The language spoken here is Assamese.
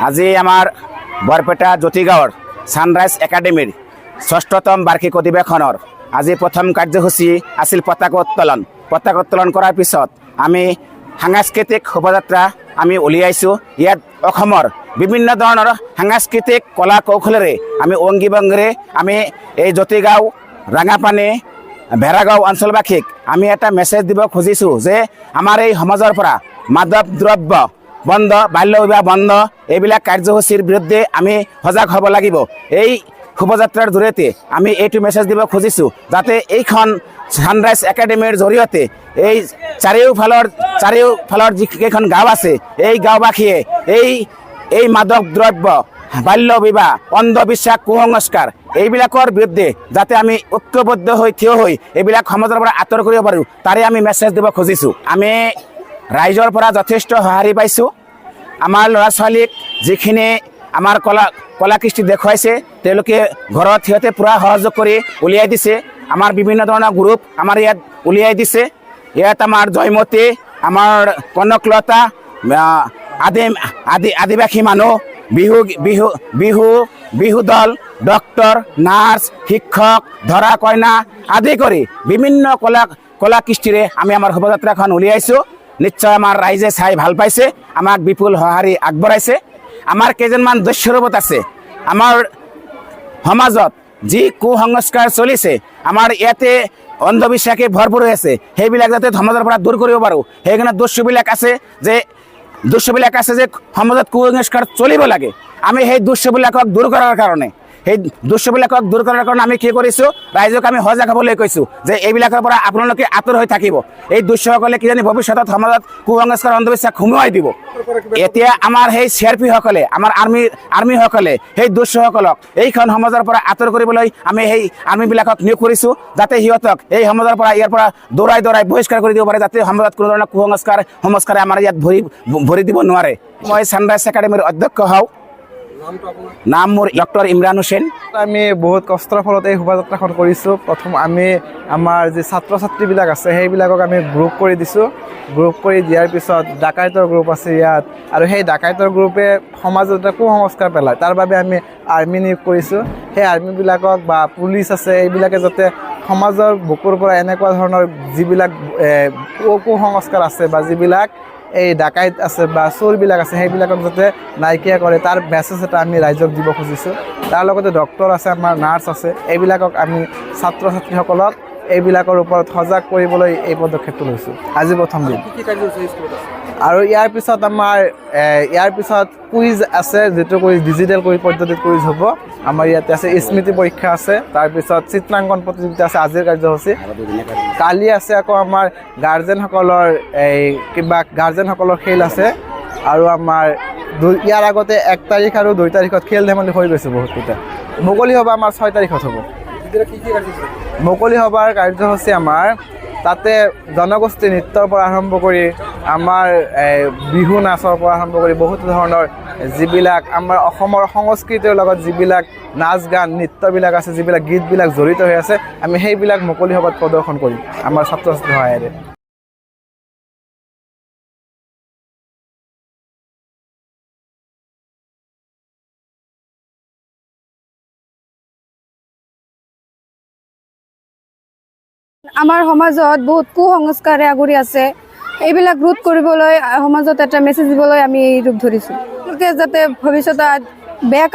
আজি আমাৰ বৰপেটা জ্যোতিগাঁৱৰ ছানৰাইজ একাডেমীৰ ৬ষ্ঠতম বাৰ্ষিক অধিৱেশনৰ আজি প্ৰথম কাৰ্যসূচী আছিল পতাকা উত্তোলন। পতাকা উত্তোলন কৰাৰ পিছত আমি সাংস্কৃতিক শোভাযাত্ৰা আমি উলিয়াইছোঁ। ইয়াত অসমৰ বিভিন্ন ধৰণৰ সাংস্কৃতিক কলা কৌশলেৰে আমি অংগী ভংগীৰে আমি এই জ্যোতিগাঁও ৰাঙাপানী ভেড়াগাঁও অঞ্চলবাসীক আমি এটা মেছেজ দিব খুজিছোঁ যে আমাৰ এই সমাজৰ পৰা মাদক দ্ৰব্য বন্ধ, বাল্য বিবাহ বন্ধ, এইবিলাক কাৰ্যসূচীৰ বিৰুদ্ধে আমি সজাগ হ'ব লাগিব। এই শোভাযাত্ৰাৰ জৰিয়তে আমি এইটো মেছেজ দিব খুজিছোঁ যাতে এইখন ছানৰাইজ একাডেমীৰ জৰিয়তে এই চাৰিওফালৰ যিকেইখন গাঁও আছে এই গাঁওবাসীয়ে এই মাদক দ্ৰব্য, বাল্য বিবাহ, অন্ধবিশ্বাস, কুসংস্কাৰ এইবিলাকৰ বিৰুদ্ধে যাতে আমি ঐক্যবদ্ধ হৈ থিয় হৈ এইবিলাক সমাজৰ পৰা আঁতৰ কৰিব পাৰোঁ, তাৰে আমি মেছেজ দিব খুজিছোঁ। আমি ৰাইজৰ পৰা যথেষ্ট সঁহাৰি পাইছোঁ। আমাৰ ল'ৰা ছোৱালীক যিখিনি আমাৰ কলা কৃষ্টি দেখুৱাইছে তেওঁলোকে ঘৰত সিহঁতে পূৰা সহযোগ কৰি উলিয়াই দিছে। আমাৰ বিভিন্ন ধৰণৰ গ্ৰুপ আমাৰ ইয়াত উলিয়াই দিছে। ইয়াত আমাৰ জয়মতী, আমাৰ কনকলতা, আদিবাসী মানুহ, বিহু দল, ডক্টৰ, নাৰ্ছ, শিক্ষক, ধৰা কইনা আদি কৰি বিভিন্ন কলা কৃষ্টিৰে আমি আমাৰ শোভাযাত্ৰাখন উলিয়াইছোঁ। নিশ্চয় আমাৰ ৰাইজে চাই ভাল পাইছে, আমাক বিপুল সঁহাৰি আগবঢ়াইছে। আমাৰ কেইজনমান দস্যুৰূপত আছে। আমাৰ সমাজত যি কুসংস্কাৰ চলিছে, আমাৰ ইয়াতে অন্ধবিশ্বাসে ভৰপূৰ হৈ আছে, সেইবিলাক যাতে সমাজৰ পৰা দূৰ কৰিব পাৰোঁ সেইকাৰণে দস্যুবিলাক আছে যে সমাজত কুসংস্কাৰ চলিব লাগে। আমি সেই দস্যুবিলাকক দূৰ কৰাৰ কাৰণে আমি কি কৰিছোঁ, ৰাইজক আমি সজাগ হ'বলৈ কৈছোঁ যে এইবিলাকৰ পৰা আপোনালোকে আঁতৰ হৈ থাকিব। এই দস্যুসকলে কিজানি ভৱিষ্যতত সমাজত কুসংস্কাৰ অন্ধবিশ্বাস সোমোৱাই দিব। এতিয়া আমাৰ সেই CRP-সকলে, আমাৰ আৰ্মীসকলে সেই দস্যুসকলক এইখন সমাজৰ পৰা আঁতৰ কৰিবলৈ আমি সেই আৰ্মীবিলাকক নিয়োগ কৰিছোঁ যাতে সিহঁতক এই সমাজৰ পৰা ইয়াৰ পৰা দৌৰাই বহিষ্কাৰ কৰি দিব পাৰে, যাতে সমাজত কোনো ধৰণৰ কুসংস্কাৰে আমাৰ ইয়াত ভৰি দিব নোৱাৰে। মই ছানৰাইজ একাডেমীৰ অধ্যক্ষ হওঁ। নাম মোৰ ডক্টৰ ইমৰান হুছেইন। আমি বহুত কষ্টৰ ফলত এই শোভাযাত্ৰাখন কৰিছোঁ। প্ৰথম আমি আমাৰ যি ছাত্ৰ ছাত্ৰীবিলাক আছে সেইবিলাকক আমি গ্ৰুপ কৰি দিছোঁ। গ্ৰুপ কৰি দিয়াৰ পিছত ডাকাইতৰ গ্ৰুপ আছে ইয়াত, আৰু সেই ডাকাইতৰ গ্ৰুপে সমাজত এটা কুসংস্কাৰ পেলায়, তাৰ বাবে আমি আৰ্মি নিয়োগ কৰিছোঁ। সেই আৰ্মিবিলাকক বা পুলিচ আছে এইবিলাকে যাতে সমাজৰ বুকুৰ পৰা এনেকুৱা ধৰণৰ যিবিলাক কুসংস্কাৰ আছে বা যিবিলাক এই ডাকাইত আছে বা চোৰবিলাক আছে সেইবিলাকক যাতে নাইকিয়া কৰে, তাৰ মেছেজ এটা আমি ৰাইজক দিব খুজিছোঁ। তাৰ লগতে ডক্টৰ আছে, আমাৰ নাৰ্ছ আছে, এইবিলাকক আমি ছাত্ৰ ছাত্ৰীসকলক এইবিলাকৰ ওপৰত সজাগ কৰিবলৈ এই পদক্ষেপটো লৈছোঁ। আজি প্ৰথম দিন। আৰু ইয়াৰ পিছত কুইজ আছে, যিটো কুইজ ডিজিটেল কুইজ পদ্ধতিত কুইজ হ'ব। আমাৰ ইয়াতে আছে স্মৃতি পৰীক্ষা আছে, তাৰপিছত চিত্ৰাংকন প্ৰতিযোগিতা আছে আজিৰ কাৰ্যসূচী। কালি আছে আকৌ আমাৰ গাৰ্জেনসকলৰ খেল আছে। আৰু আমাৰ ইয়াৰ আগতে 1 তাৰিখ আৰু 2 তাৰিখত খেল ধেমালি হৈ গৈছে বহুতকেইটা। মুকলি সভা আমাৰ 6 তাৰিখত হ'ব। মুকলি সভাৰ কাৰ্যসূচী আমাৰ তাতে জনগোষ্ঠী নৃত্যৰ পৰা আৰম্ভ কৰি আমাৰ বিহু নাচৰ পৰা আৰম্ভ কৰি বহুতো ধৰণৰ যিবিলাক আমাৰ অসমৰ সংস্কৃতিৰ লগত যিবিলাক নাচ গান নৃত্যবিলাক আছে, যিবিলাক গীতবিলাক জড়িত হৈ আছে, আমি সেইবিলাক মুকলি সভাত প্ৰদৰ্শন কৰিম আমাৰ ছাত্ৰ ছাত্ৰীৰ সহায়েৰে। আমাৰ সমাজত বহুত কুসংস্কাৰে আগুৰি আছে, এইবিলাক ৰোধ কৰিবলৈ সমাজত এটা মেছেজ দিবলৈ আমি এই ৰূপ ধৰিছোঁ। যাতে ভৱিষ্যতে বেয়া